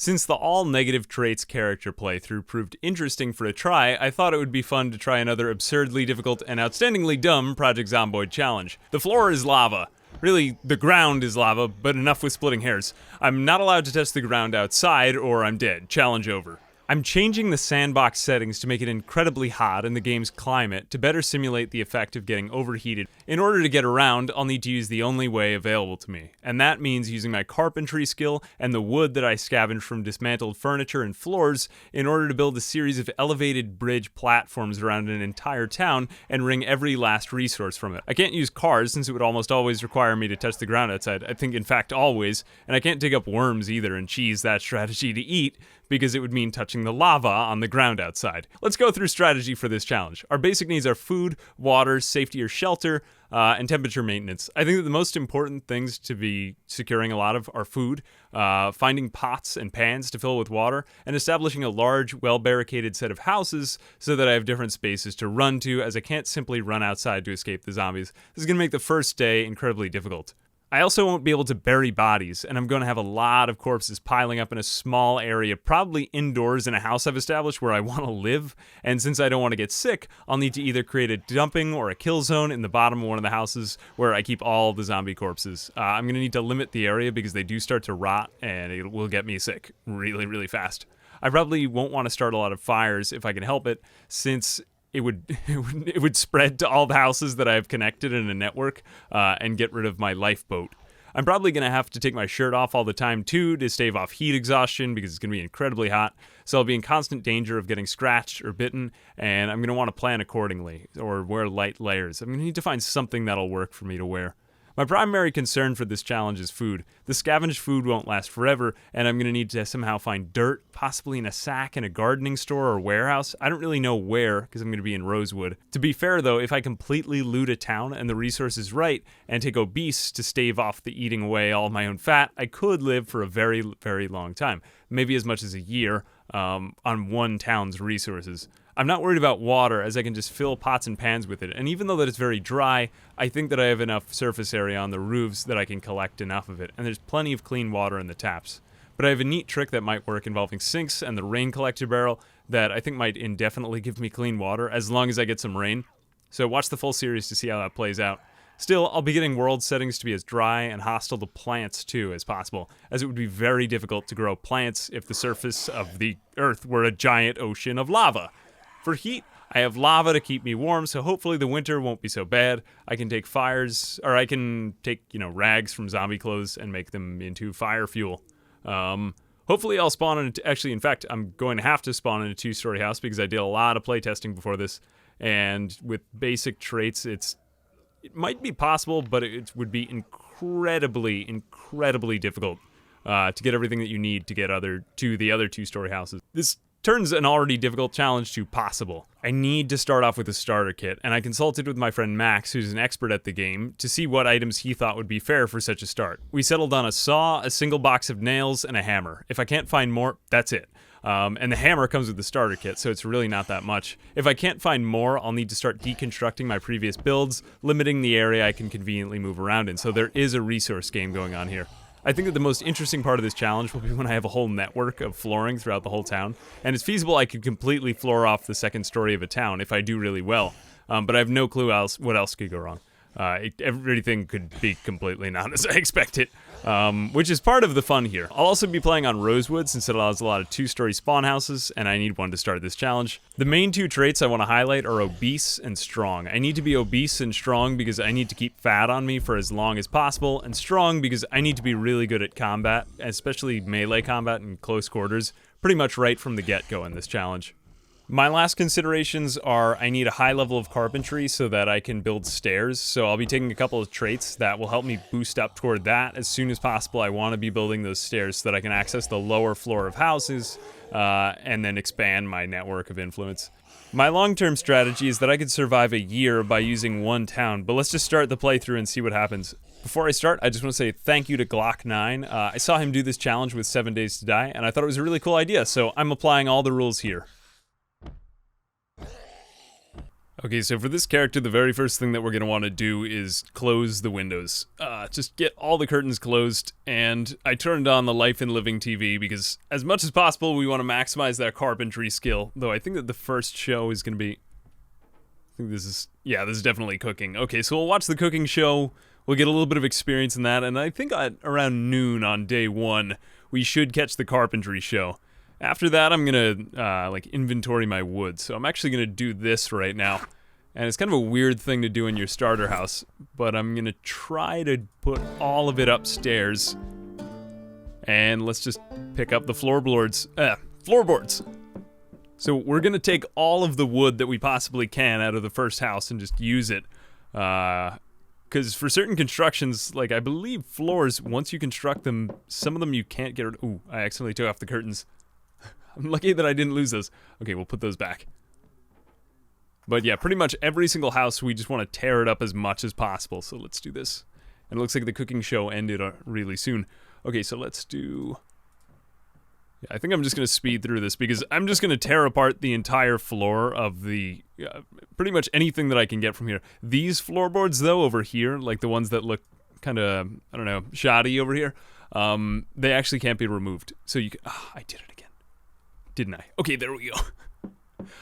Since the all-negative traits character playthrough proved interesting for a try, I thought it would be fun to try another absurdly difficult and outstandingly dumb Project Zomboid challenge. The floor is lava. Really, the ground is lava, but enough with splitting hairs. I'm not allowed to test the ground outside, or I'm dead. Challenge over. I'm changing the sandbox settings to make it incredibly hot in the game's climate to better simulate the effect of getting overheated. In order to get around, I'll need to use the only way available to me, and that means using my carpentry skill and the wood that I scavenged from dismantled furniture and floors in order to build a series of elevated bridge platforms around an entire town and wring every last resource from it. I can't use cars since it would almost always require me to touch the ground outside, I think in fact always, and I can't dig up worms either and cheese that strategy to eat, because it would mean touching the lava on the ground outside. Let's go through strategy for this challenge. Our basic needs are food, water, safety or shelter, and temperature maintenance. I think that the most important things to be securing a lot of are food, finding pots and pans to fill with water, and establishing a large, well-barricaded set of houses so that I have different spaces to run to, as I can't simply run outside to escape the zombies. This is going to make the first day incredibly difficult. I also won't be able to bury bodies, and I'm going to have a lot of corpses piling up in a small area, probably indoors in a house I've established where I want to live, and since I don't want to get sick, I'll need to either create a dumping or a kill zone in the bottom of one of the houses where I keep all the zombie corpses. I'm going to need to limit the area because they do start to rot, and it will get me sick really, really fast. I probably won't want to start a lot of fires if I can help it, since it would spread to all the houses that I have connected in a network and get rid of my lifeboat. I'm probably going to have to take my shirt off all the time too to stave off heat exhaustion because it's going to be incredibly hot, so I'll be in constant danger of getting scratched or bitten, and I'm going to want to plan accordingly or wear light layers. I'm going to need to find something that'll work for me to wear. My primary concern for this challenge is food. The scavenged food won't last forever, and I'm going to need to somehow find dirt, possibly in a sack in a gardening store or warehouse. I don't really know where, because I'm going to be in Rosewood. To be fair, though, if I completely loot a town and the resource is right, and take obese to stave off the eating away all my own fat, I could live for a very, very long time. Maybe as much as a year on one town's resources. I'm not worried about water, as I can just fill pots and pans with it, and even though that it's very dry, I think that I have enough surface area on the roofs that I can collect enough of it, and there's plenty of clean water in the taps. But I have a neat trick that might work involving sinks and the rain collector barrel that I think might indefinitely give me clean water as long as I get some rain. So watch the full series to see how that plays out. Still, I'll be getting world settings to be as dry and hostile to plants too as possible, as it would be very difficult to grow plants if the surface of the Earth were a giant ocean of lava. For heat, I have lava to keep me warm, so hopefully the winter won't be so bad. I can take rags from zombie clothes and make them into fire fuel. Hopefully I'll spawn in actually, in fact, I'm going to have to spawn in a 2-story house because I did a lot of playtesting before this, and with basic traits, it might be possible, but it would be incredibly, incredibly difficult to get everything that you need to get to the other 2-story houses. This turns an already difficult challenge to possible. I need to start off with a starter kit, and I consulted with my friend Max, who's an expert at the game, to see what items he thought would be fair for such a start. We settled on a saw, a single box of nails, and a hammer. If I can't find more, that's it. And the hammer comes with the starter kit, so it's really not that much. If I can't find more, I'll need to start deconstructing my previous builds, limiting the area I can conveniently move around in, so there is a resource game going on here. I think that the most interesting part of this challenge will be when I have a whole network of flooring throughout the whole town, and it's feasible I could completely floor off the second story of a town if I do really well, but I have no clue what else could go wrong. Everything could be completely not as I expect it, which is part of the fun here. I'll also be playing on Rosewood since it allows a lot of 2-story spawn houses, and I need one to start this challenge. The main 2 traits I want to highlight are obese and strong. I need to be obese and strong because I need to keep fat on me for as long as possible, and strong because I need to be really good at combat, especially melee combat in close quarters, pretty much right from the get-go in this challenge. My last considerations are I need a high level of carpentry so that I can build stairs, so I'll be taking a couple of traits that will help me boost up toward that as soon as possible. I want to be building those stairs so that I can access the lower floor of houses and then expand my network of influence. My long-term strategy is that I could survive a year by using one town, but let's just start the playthrough and see what happens. Before I start, I just want to say thank you to Glock9. I saw him do this challenge with 7 Days to Die, and I thought it was a really cool idea, so I'm applying all the rules here. Okay, so for this character, the very first thing that we're going to want to do is close the windows. Just get all the curtains closed, and I turned on the Life and Living TV because as much as possible, we want to maximize that carpentry skill, though I think that the first show is going to be... I think this is... Yeah, this is definitely cooking. Okay, so we'll watch the cooking show, we'll get a little bit of experience in that, and I think at around noon on day 1, we should catch the carpentry show. After that, I'm gonna, like, inventory my wood. So I'm actually gonna do this right now. And it's kind of a weird thing to do in your starter house, but I'm gonna try to put all of it upstairs. And let's just pick up the floorboards. Floorboards! So we're gonna take all of the wood that we possibly can out of the first house and just use it. Because for certain constructions, like I believe floors, once you construct them, some of them you can't get rid of. Ooh, I accidentally took off the curtains. I'm lucky that I didn't lose those. Okay, we'll put those back. But yeah, pretty much every single house, we just want to tear it up as much as possible. So let's do this. And it looks like the cooking show ended really soon. Okay, so let's do... Yeah, I think I'm just going to speed through this because I'm just going to tear apart the entire floor of the... pretty much anything that I can get from here. These floorboards, though, over here, like the ones that look kind of, I don't know, shoddy over here, they actually can't be removed. So you can... I did it again. Didn't I? Okay, there we go.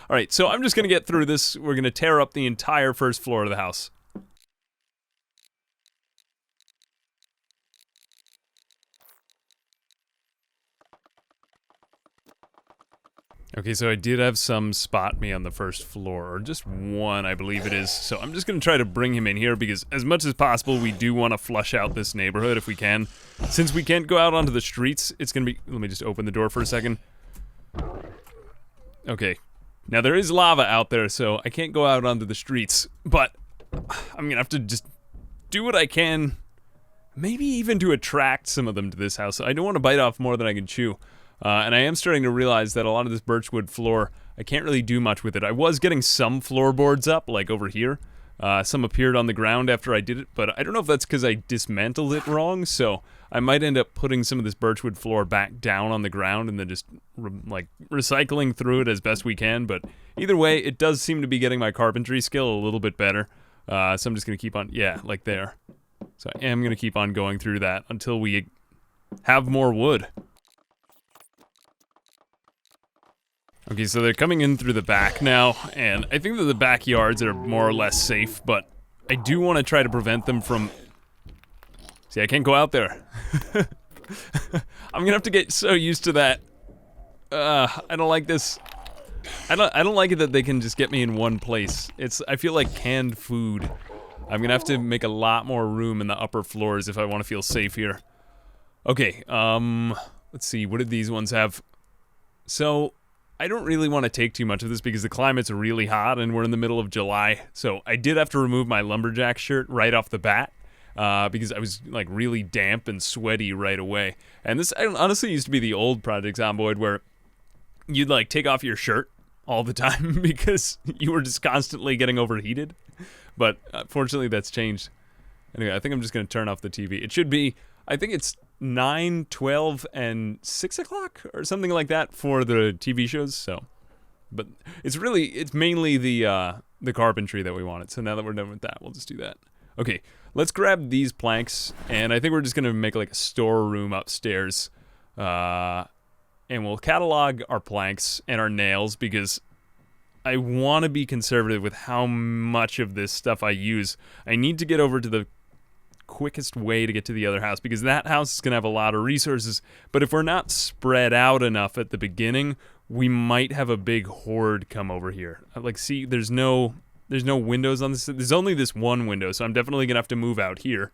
Alright, so I'm just gonna get through this. We're gonna tear up the entire first floor of the house. Okay, so I did have some spot me on the first floor, or just one, I believe it is. So I'm just gonna try to bring him in here because as much as possible, we do want to flush out this neighborhood if we can. Since we can't go out onto the streets, it's gonna be... Let me just open the door for a second. Okay. Now there is lava out there, so I can't go out onto the streets, but I'm gonna have to just do what I can, maybe even to attract some of them to this house. I don't want to bite off more than I can chew, and I am starting to realize that a lot of this birchwood floor, I can't really do much with it. I was getting some floorboards up, like over here. Some appeared on the ground after I did it, but I don't know if that's because I dismantled it wrong, so I might end up putting some of this birchwood floor back down on the ground and then just, recycling through it as best we can, but either way, it does seem to be getting my carpentry skill a little bit better, so I'm just going to keep on, yeah, like there. So I am going to keep on going through that until we have more wood. Okay, so they're coming in through the back now, and I think that the backyards are more or less safe, but I do want to try to prevent them from... See, I can't go out there. I'm gonna have to get so used to that. I don't like this. I don't like it that they can just get me in one place. I feel like canned food. I'm gonna have to make a lot more room in the upper floors if I want to feel safe here. Okay, let's see, what did these ones have? So... I don't really want to take too much of this because the climate's really hot and we're in the middle of July. So I did have to remove my lumberjack shirt right off the bat because I was like really damp and sweaty right away. And this honestly used to be the old Project Zomboid where you'd like take off your shirt all the time because you were just constantly getting overheated. But fortunately that's changed. Anyway, I think I'm just going to turn off the TV. It should be, I think it's 9, 12, and 6 o'clock or something like that for the TV shows, so. But it's mainly the carpentry that we wanted, so now that we're done with that, we'll just do that. Okay, let's grab these planks, and I think we're just gonna make like a storeroom upstairs. And we'll catalog our planks and our nails because I want to be conservative with how much of this stuff I use. I need to get over to the quickest way to get to the other house because that house is gonna have a lot of resources, but if we're not spread out enough at the beginning, we might have a big horde come over here. Like, see, there's no windows on this. There's only this one window, so I'm definitely gonna have to move out here.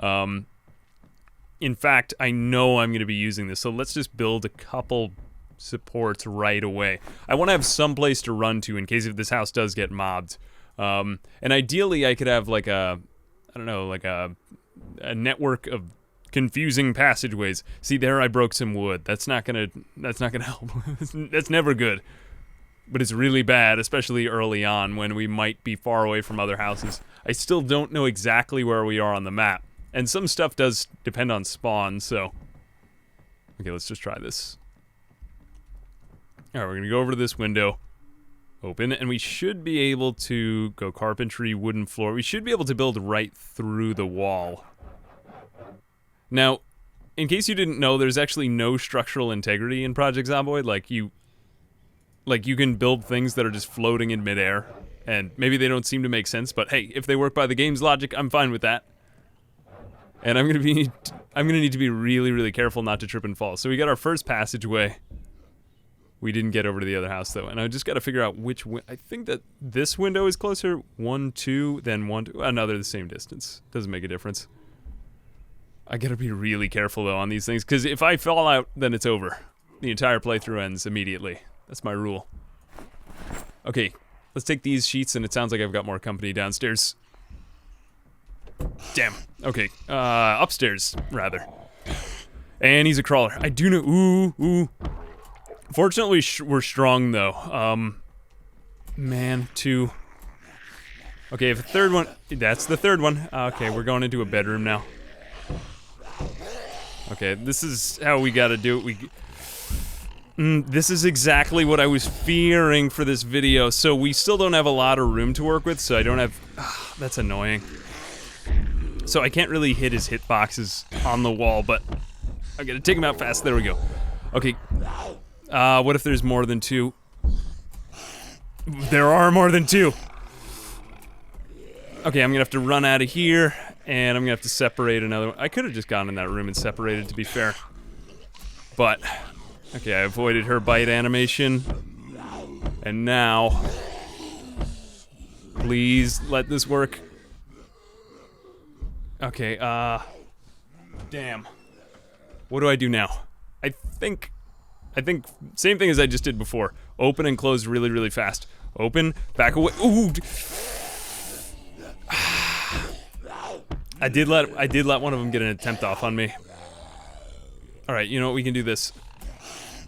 In fact, I know I'm gonna be using this, so let's just build a couple supports right away. I want to have some place to run to in case if this house does get mobbed. And ideally I could have like a, I don't know, like a network of confusing passageways. See, there I broke some wood. That's not gonna help. That's never good. But it's really bad, especially early on when we might be far away from other houses. I still don't know exactly where we are on the map. And some stuff does depend on spawn, so... Okay, let's just try this. Alright, we're gonna go over to this window. Open, and we should be able to go carpentry, wooden floor. We should be able to build right through the wall. Now, in case you didn't know, there's actually no structural integrity in Project Zomboid. Like you can build things that are just floating in midair, and maybe they don't seem to make sense, but hey, if they work by the game's logic, I'm fine with that. And I'm gonna need to be really, really careful not to trip and fall. So we got our first passageway. We didn't get over to the other house though, and I just gotta figure out which I think that this window is closer, 1, 2, then 1, 2. No, they're the same distance. Doesn't make a difference. I gotta be really careful though on these things, because if I fall out, then it's over. The entire playthrough ends immediately. That's my rule. Okay, let's take these sheets, and it sounds like I've got more company downstairs. Damn. Okay, upstairs, rather. And he's a crawler. I do know, ooh. Fortunately, we're strong, though. Man, 2. Okay, if a third one, that's the third one. Okay, we're going into a bedroom now. Okay, this is how we gotta do it. This is exactly what I was fearing for this video. So we still don't have a lot of room to work with, so I don't have, that's annoying. So I can't really hit his hitboxes on the wall, but I gotta take him out fast. There we go. Okay, what if there's more than 2? There are more than 2. Okay, I'm gonna have to run out of here, and I'm gonna have to separate another one. I could have just gone in that room and separated, to be fair. But, okay, I avoided her bite animation. And now, please let this work. Okay, damn. What do I do now? I think, same thing as I just did before. Open and close really, really fast. Open, back away. Ooh! I did let one of them get an attempt off on me. Alright, you know what, we can do this.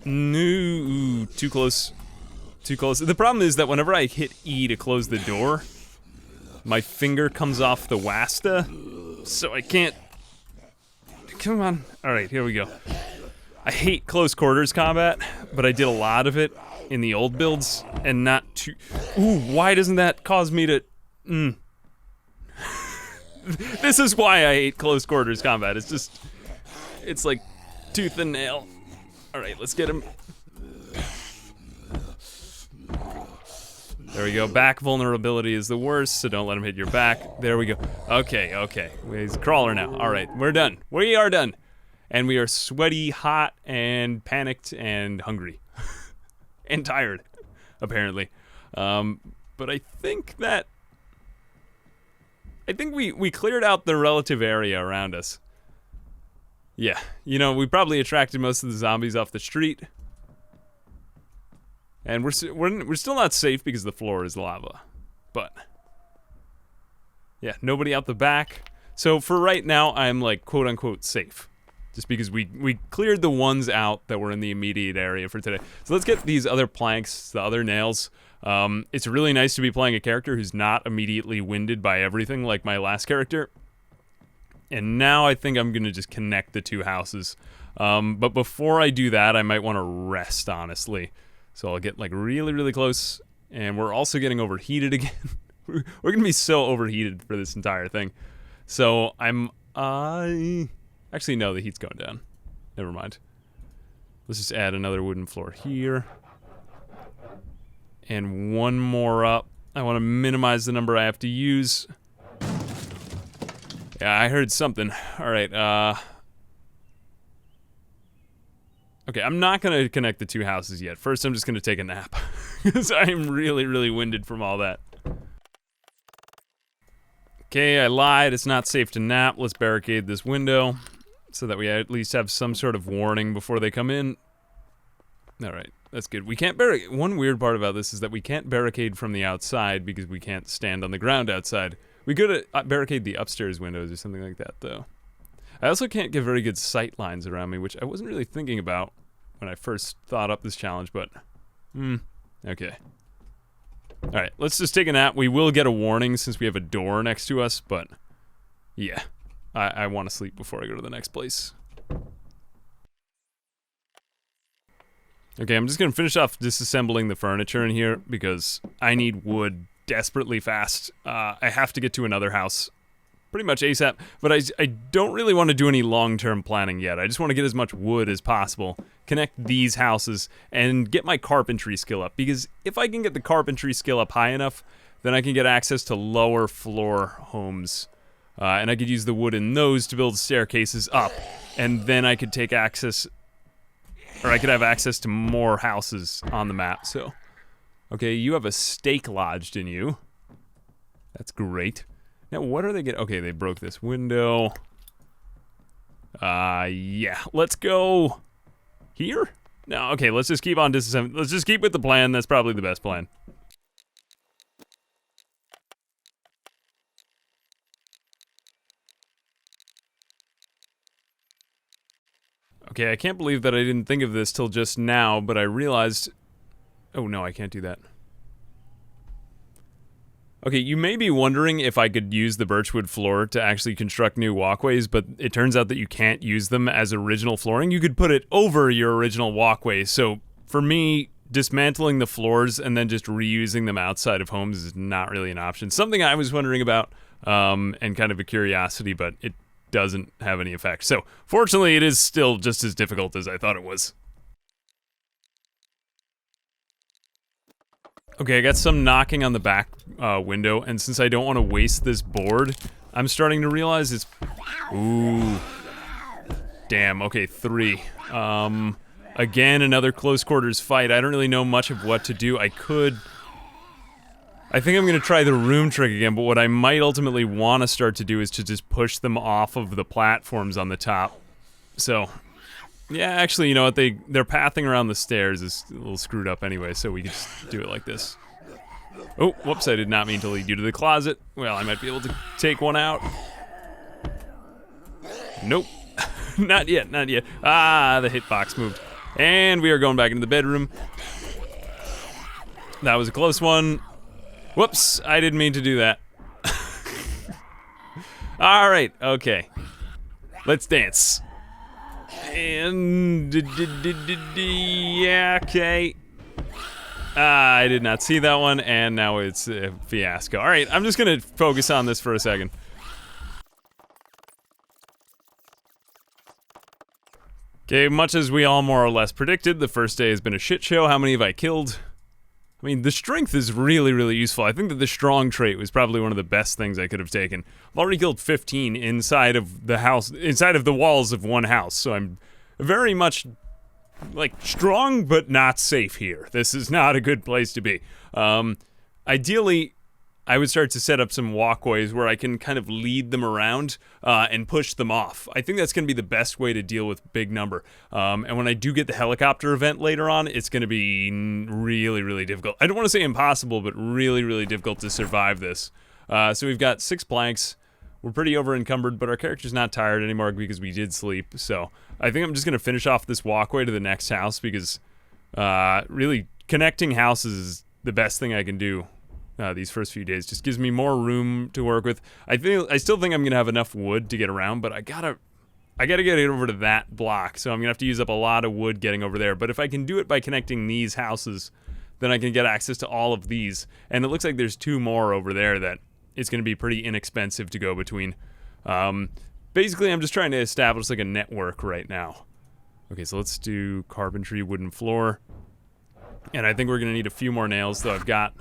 No, too close. Too close. The problem is that whenever I hit E to close the door, my finger comes off the Wasta, so I can't... Come on. Alright, here we go. I hate close quarters combat, but I did a lot of it in the old builds, and not too... Ooh, why doesn't that cause me to... This is why I hate close quarters combat. It's just... It's like tooth and nail. Alright, let's get him. There we go. Back vulnerability is the worst, so don't let him hit your back. There we go. Okay. He's a crawler now. Alright, we're done. We are done. And we are sweaty, hot, and panicked, and hungry. And tired, apparently. But I think that... I think we cleared out the relative area around us. Yeah, you know, we probably attracted most of the zombies off the street. And we're still not safe because the floor is lava. But, yeah, nobody out the back. So for right now, I'm like, quote-unquote, safe. Just because we cleared the ones out that were in the immediate area for today. So let's get these other planks, the other nails. It's really nice to be playing a character who's not immediately winded by everything like my last character. And now I think I'm gonna just connect the 2 houses. But before I do that, I might want to rest, honestly. So I'll get like really, really close. And we're also getting overheated again. We're gonna be so overheated for this entire thing. So actually, no, the heat's going down. Never mind. Let's just add another wooden floor here. And one more up. I want to minimize the number I have to use. Yeah, I heard something. Alright, okay, I'm not going to connect the 2 houses yet. First, I'm just going to take a nap. Because I'm really, really winded from all that. Okay, I lied. It's not safe to nap. Let's barricade this window. So that we at least have some sort of warning before they come in. Alright, that's good. We can't barricade. One weird part about this is that we can't barricade from the outside because we can't stand on the ground outside. We could barricade the upstairs windows or something like that, though. I also can't get very good sight lines around me, which I wasn't really thinking about when I first thought up this challenge, but... okay. Alright, let's just take a nap. We will get a warning since we have a door next to us, but... yeah. I want to sleep before I go to the next place. Okay, I'm just gonna finish off disassembling the furniture in here because I need wood desperately fast. I have to get to another house pretty much ASAP, but I don't really want to do any long-term planning yet. I just want to get as much wood as possible, connect these houses, and get my carpentry skill up, because if I can get the carpentry skill up high enough, then I can get access to lower floor homes, and I could use the wood in those to build staircases up, and then I could take access, or I could have access to more houses on the map. So, okay, you have a stake lodged in you. That's great. Now, what are they getting? Okay, they broke this window. Yeah, let's go here? No, okay, let's just keep on disassembling. Let's just keep with the plan. That's probably the best plan. Okay, I can't believe that I didn't think of this till just now, but I realized... Oh, no, I can't do that. Okay, you may be wondering if I could use the birchwood floor to actually construct new walkways, but it turns out that you can't use them as original flooring. You could put it over your original walkway. So for me, dismantling the floors and then just reusing them outside of homes is not really an option. Something I was wondering about, and kind of a curiosity, but it doesn't have any effect. So fortunately, it is still just as difficult as I thought it was. Okay, I got some knocking on the back window, and since I don't want to waste this board, I'm starting to realize it's... Ooh. Damn, okay, 3. Again, another close quarters fight. I don't really know much of what to do. I think I'm gonna try the room trick again, but what I might ultimately want to start to do is to just push them off of the platforms on the top. So... Yeah, actually, you know what, their pathing around the stairs is a little screwed up anyway, so we can just do it like this. Oh, whoops, I did not mean to lead you to the closet. Well, I might be able to take one out. Nope. Not yet, not yet. Ah, the hitbox moved. And we are going back into the bedroom. That was a close one. Whoops, I didn't mean to do that. Alright, okay. Let's dance. And yeah, okay. I did not see that one, and now it's a fiasco. All right, I'm just gonna focus on this for a second. Okay, much as we all more or less predicted, the first day has been a shit show. How many have I killed? I mean, the strength is really, really useful. I think that the strong trait was probably one of the best things I could have taken. I've already killed 15 inside of the house, inside of the walls of one house, so I'm very much, like, strong but not safe here. This is not a good place to be. Ideally, I would start to set up some walkways where I can kind of lead them around and push them off. I think that's going to be the best way to deal with big number. And when I do get the helicopter event later on, it's going to be really, really difficult. I don't want to say impossible, but really, really difficult to survive this. So we've got 6 planks. We're pretty over encumbered, but our character's not tired anymore because we did sleep. So I think I'm just going to finish off this walkway to the next house because really connecting houses is the best thing I can do. These first few days just gives me more room to work with. I still think I'm gonna have enough wood to get around, but I gotta get it over to that block, so I'm gonna have to use up a lot of wood getting over there. But if I can do it by connecting these houses, then I can get access to all of these. And it looks like there's 2 more over there that it's gonna be pretty inexpensive to go between. Basically, I'm just trying to establish like a network right now. Okay, so let's do carpentry, wooden floor, and I think we're gonna need a few more nails. Though I've got.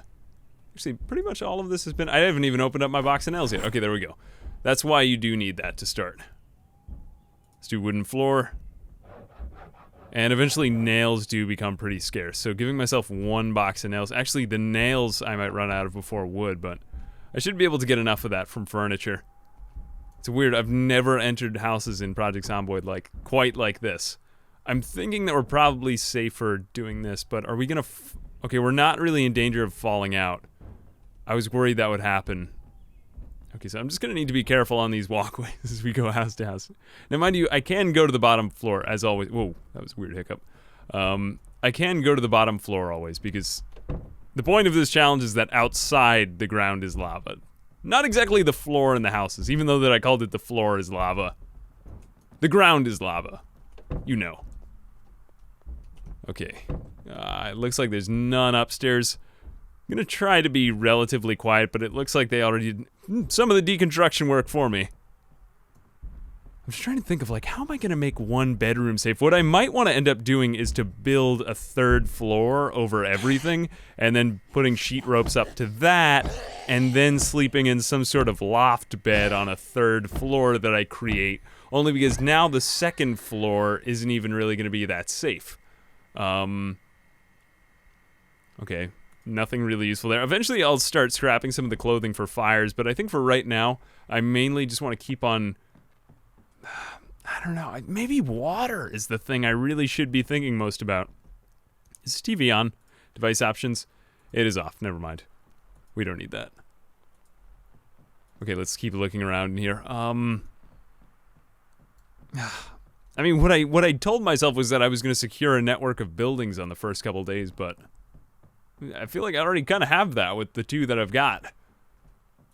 Actually, pretty much all of this has been... I haven't even opened up my box of nails yet. Okay, there we go. That's why you do need that to start. Let's do wooden floor. And eventually nails do become pretty scarce. So giving myself 1 box of nails... Actually, the nails I might run out of before wood, but I should be able to get enough of that from furniture. It's weird. I've never entered houses in Project Zomboid quite like this. I'm thinking that we're probably safer doing this, but are we gonna... Okay, we're not really in danger of falling out. I was worried that would happen. Okay, so I'm just gonna need to be careful on these walkways as we go house to house. Now, mind you, I can go to the bottom floor, as always. Whoa, that was a weird hiccup. I can go to the bottom floor always, because the point of this challenge is that outside the ground is lava. Not exactly the floor in the houses, even though that I called it the floor is lava. The ground is lava. You know. Okay. It looks like there's none upstairs. I'm gonna try to be relatively quiet, but it looks like they already did some of the deconstruction work for me. I'm just trying to think of, like, how am I gonna make one bedroom safe? What I might want to end up doing is to build a third floor over everything, and then putting sheet ropes up to that, and then sleeping in some sort of loft bed on a third floor that I create, only because now the second floor isn't even really gonna be that safe. Okay, nothing really useful there. Eventually I'll start scrapping some of the clothing for fires, but I think for right now, I mainly just want to keep on... I don't know, maybe water is the thing I really should be thinking most about. Is TV on? Device options? It is off, never mind. We don't need that. Okay, let's keep looking around in here. I mean, what I told myself was that I was going to secure a network of buildings on the first couple days, but I feel like I already kind of have that with the 2 that I've got.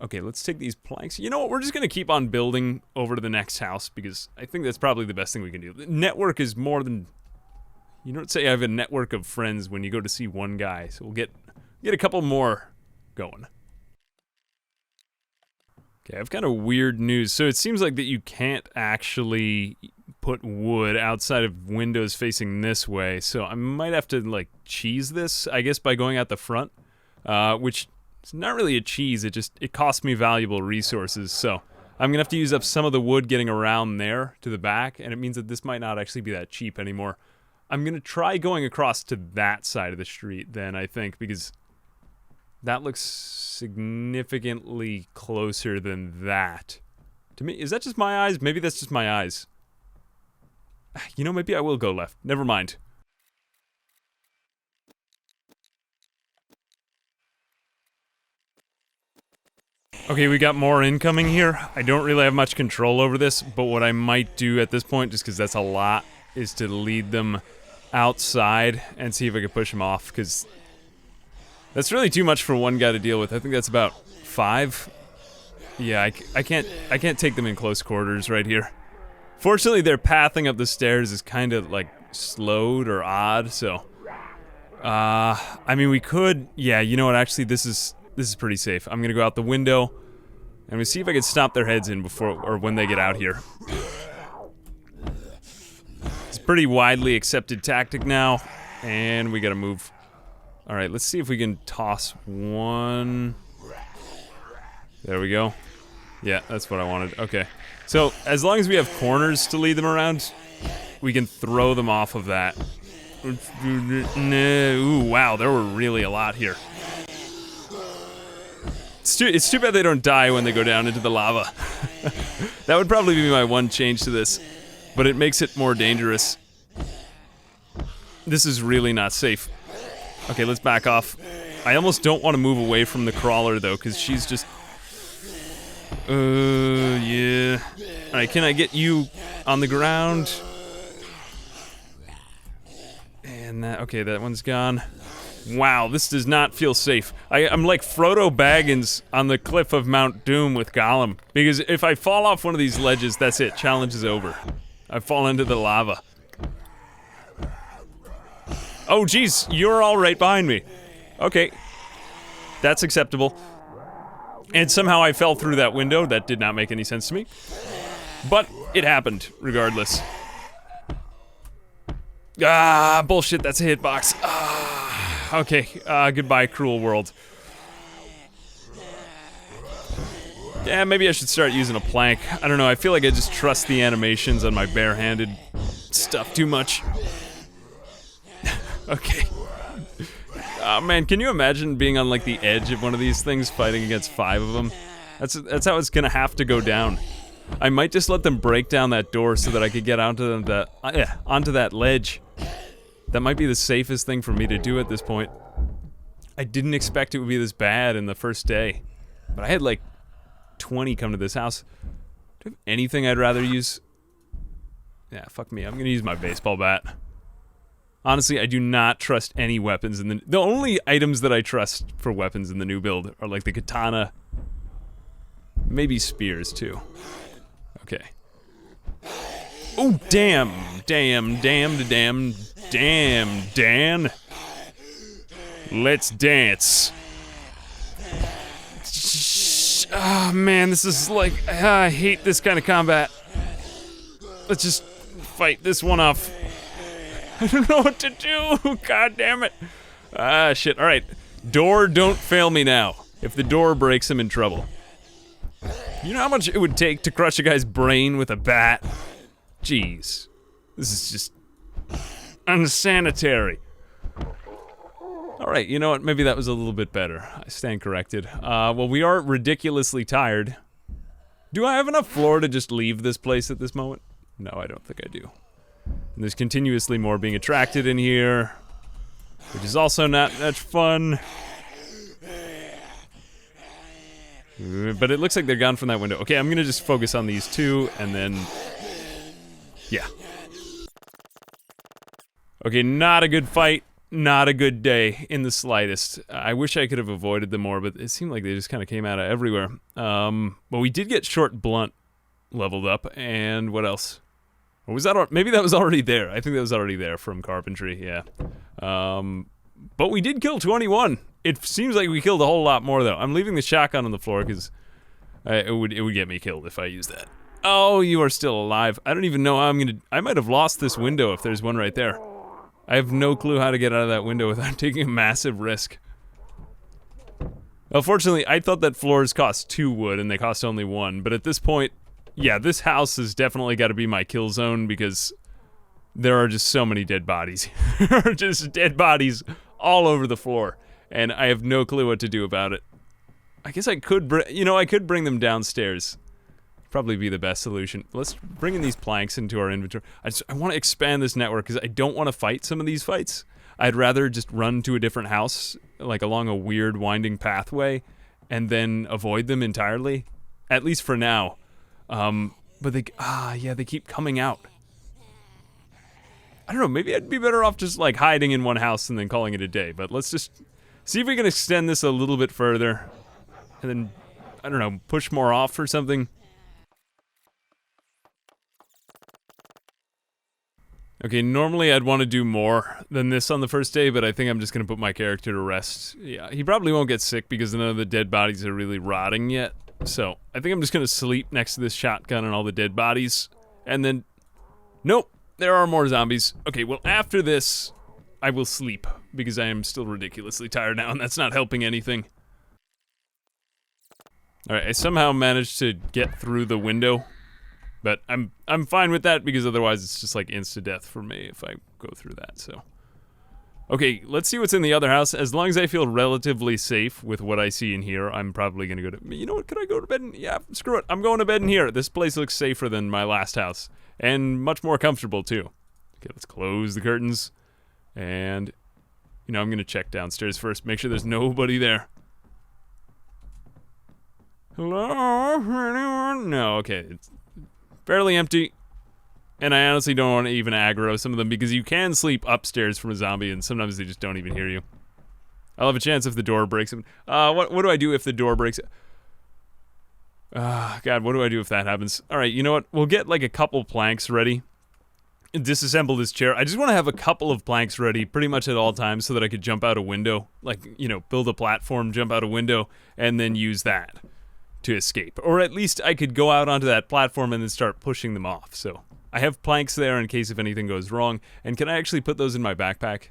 Okay, let's take these planks. You know what? We're just going to keep on building over to the next house because I think that's probably the best thing we can do. The network is more than... You don't say I have a network of friends when you go to see one guy, so we'll get a couple more going. Okay, I've got a weird news. So it seems like that you can't actually put wood outside of windows facing this way, so I might have to, like, cheese this, I guess, by going out the front, which... It's not really a cheese, it costs me valuable resources, so I'm gonna have to use up some of the wood getting around there to the back, and it means that this might not actually be that cheap anymore. I'm gonna try going across to that side of the street then, I think, because that looks significantly closer than that. To me, is that just my eyes? Maybe that's just my eyes. You know, maybe I will go left. Never mind. Okay, we got more incoming here. I don't really have much control over this, but what I might do at this point, just because that's a lot, is to lead them outside and see if I can push them off, because that's really too much for one guy to deal with. I think that's about 5. Yeah, I can't take them in close quarters right here. Fortunately, their pathing up the stairs is kind of, like, slowed or odd, so... I mean, we could... Yeah, you know what, actually, this is pretty safe. I'm gonna go out the window, and we see if I can stop their heads in before, or when they get out here. It's a pretty widely accepted tactic now, and we gotta move. Alright, let's see if we can toss one. There we go. Yeah, that's what I wanted. Okay. So, as long as we have corners to lead them around, we can throw them off of that. Ooh, wow, there were really a lot here. It's too bad they don't die when they go down into the lava. That would probably be my one change to this, but it makes it more dangerous. This is really not safe. Okay, let's back off. I almost don't want to move away from the crawler, though, because she's just... yeah. Alright, can I get you on the ground? And that... Okay, that one's gone. Wow, this does not feel safe. I'm like Frodo Baggins on the cliff of Mount Doom with Gollum. Because if I fall off one of these ledges, that's it. Challenge is over. I fall into the lava. Oh, geez, you're all right behind me. Okay. That's acceptable. And somehow I fell through that window. That did not make any sense to me. But it happened, regardless. Ah, bullshit, that's a hitbox. Ah, okay, goodbye, cruel world. Yeah, maybe I should start using a plank. I don't know, I feel like I just trust the animations on my barehanded stuff too much. Okay. Oh man, can you imagine being on like the edge of one of these things, fighting against 5 of them? That's how it's gonna have to go down. I might just let them break down that door so that I could get onto that ledge. That might be the safest thing for me to do at this point. I didn't expect it would be this bad in the first day. But I had like 20 come to this house. Do I have anything I'd rather use? Yeah, fuck me. I'm gonna use my baseball bat. Honestly, I do not trust any weapons in the only items that I trust for weapons in the new build are like the katana. Maybe spears too. Okay. Oh, damn, Dan. Let's dance. Oh, man, this is like, I hate this kind of combat. Let's just fight this one off. I don't know what to do. God damn it. Ah, shit. All right. Door, don't fail me now. If the door breaks, I'm in trouble. You know how much it would take to crush a guy's brain with a bat? Jeez. This is just unsanitary. Alright, you know what? Maybe that was a little bit better. I stand corrected. Well, we are ridiculously tired. Do I have enough floor to just leave this place at this moment? No, I don't think I do. And there's continuously more being attracted in here, which is also not much fun. But it looks like they're gone from that window. Okay, I'm gonna just focus on these two, and then... yeah. Okay, not a good fight. Not a good day in the slightest. I wish I could have avoided them more, but it seemed like they just kind of came out of everywhere. But we did get short blunt leveled up, and what else? Or was that, maybe that was already there. I think that was already there from carpentry, yeah. But we did kill 21. It seems like we killed a whole lot more, though. I'm leaving the shotgun on the floor because it would get me killed if I used that. Oh, you are still alive. I don't even know how I might have lost this window if there's one right there. I have no clue how to get out of that window without taking a massive risk. Unfortunately, I thought that floors cost 2 wood and they cost only 1, but at this point, yeah, this house has definitely got to be my kill zone because there are just so many dead bodies. There are just dead bodies all over the floor, and I have no clue what to do about it. I guess I could, I could bring them downstairs. Probably be the best solution. Let's bring in these planks into our inventory. I want to expand this network because I don't want to fight some of these fights. I'd rather just run to a different house, like along a weird winding pathway, and then avoid them entirely. At least for now. But they keep coming out. I don't know, maybe I'd be better off just like hiding in one house and then calling it a day. But let's just see if we can extend this a little bit further. And then, I don't know, push more off or something. Okay, normally I'd want to do more than this on the first day, but I think I'm just going to put my character to rest. Yeah, he probably won't get sick because none of the dead bodies are really rotting yet. So, I think I'm just going to sleep next to this shotgun and all the dead bodies. And then, nope, there are more zombies. Okay, well after this, I will sleep because I am still ridiculously tired now and that's not helping anything. Alright, I somehow managed to get through the window. But I'm fine with that because otherwise it's just like insta-death for me if I go through that, so. Okay, let's see what's in the other house. As long as I feel relatively safe with what I see in here, I'm probably gonna go to... You know what, could I go to bed in... Yeah, screw it, I'm going to bed in here. This place looks safer than my last house. And much more comfortable, too. Okay, let's close the curtains. And, I'm gonna check downstairs first, make sure there's nobody there. Hello? Anyone? No, okay, it's... fairly empty, and I honestly don't want to even aggro some of them because you can sleep upstairs from a zombie and sometimes they just don't even hear you. I'll have a chance if the door breaks. What do I do if the door breaks? God, what do I do if that happens? Alright, you know what? We'll get like a couple planks ready. Disassemble this chair. I just want to have a couple of planks ready pretty much at all times so that I could jump out a window. Like, build a platform, jump out a window, and then use that to escape. Or at least I could go out onto that platform and then start pushing them off. So I have planks there in case if anything goes wrong. And can I actually put those in my backpack?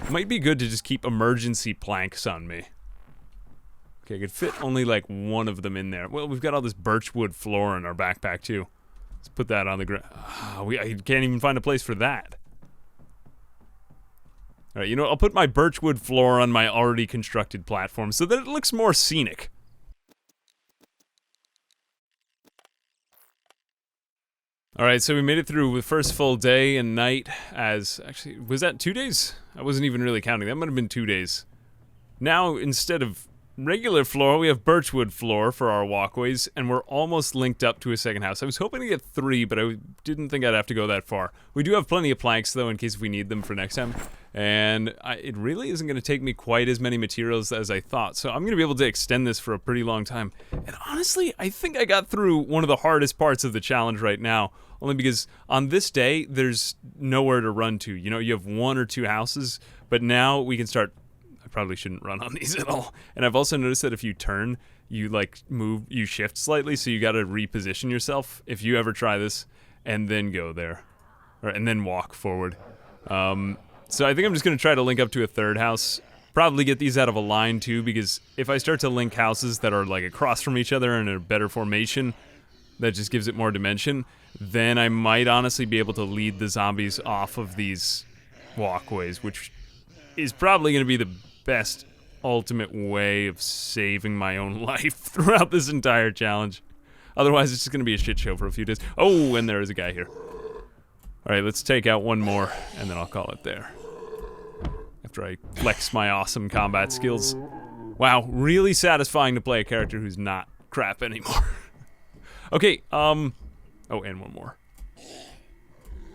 It might be good to just keep emergency planks on me. Okay, I could fit only like one of them in there. Well, we've got all this birchwood floor in our backpack too. Let's put that on the ground. I can't even find a place for that. Alright, I'll put my birchwood floor on my already constructed platform so that it looks more scenic. Alright, so we made it through the first full day and night as... Actually, was that 2 days? I wasn't even really counting. That might have been 2 days. Now, instead of regular floor, we have birchwood floor for our walkways, and we're almost linked up to a second house. I was hoping to get 3, but I didn't think I'd have to go that far. We do have plenty of planks, though, in case we need them for next time. And it really isn't going to take me quite as many materials as I thought, so I'm going to be able to extend this for a pretty long time. And honestly, I think I got through one of the hardest parts of the challenge right now, only because on this day, there's nowhere to run to. You know, you have 1 or 2 houses, but now we can start... I probably shouldn't run on these at all. And I've also noticed that if you turn, you like move, you shift slightly, so you got to reposition yourself if you ever try this, and then go there, and then walk forward. So I think I'm just going to try to link up to a 3rd house. Probably get these out of a line too, because if I start to link houses that are like across from each other in a better formation, that just gives it more dimension, then I might honestly be able to lead the zombies off of these walkways, which is probably going to be the best ultimate way of saving my own life throughout this entire challenge. Otherwise, it's just going to be a shit show for a few days. Oh, and there is a guy here. All right, let's take out one more, and then I'll call it there. After I flex my awesome combat skills. Wow, really satisfying to play a character who's not crap anymore. Okay, oh, and one more.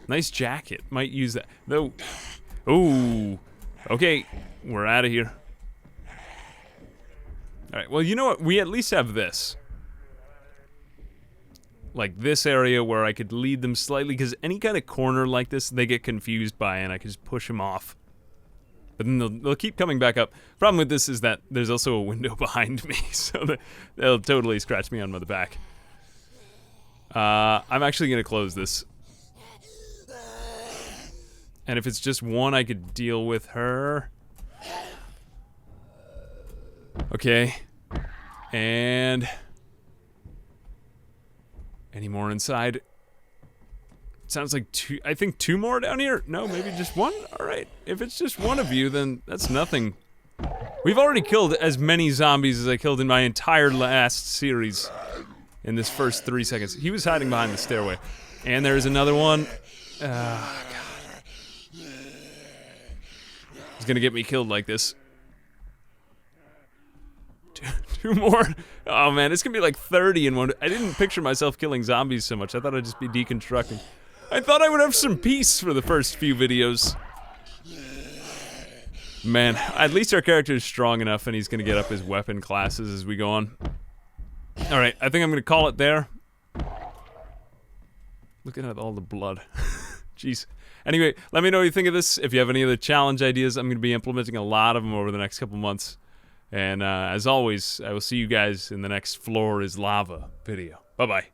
Nice jacket, might use that. Though, ooh, okay, we're out of here. All right, well, you know what? We at least have this. Like this area where I could lead them slightly, because any kind of corner like this, they get confused by, and I can just push them off. But then they'll keep coming back up. Problem with this is that there's also a window behind me, so they'll totally scratch me on the back. I'm actually going to close this. And if it's just one, I could deal with her. Okay. And... any more inside? Sounds like 2, I think 2 more down here? No, maybe just 1? Alright, if it's just 1 of you, then that's nothing. We've already killed as many zombies as I killed in my entire last series in this first 3 seconds. He was hiding behind the stairway. And there's another one. God. He's gonna get me killed like this. 2 more. Oh man, it's gonna be like 30 in one. I didn't picture myself killing zombies so much. I thought I'd just be deconstructing. I thought I would have some peace for the first few videos. Man, at least our character is strong enough and he's gonna get up his weapon classes as we go on. Alright, I think I'm gonna call it there. Looking at all the blood. Jeez. Anyway, let me know what you think of this. If you have any other challenge ideas, I'm gonna be implementing a lot of them over the next couple months. And as always, I will see you guys in the next Floor is Lava video. Bye-bye.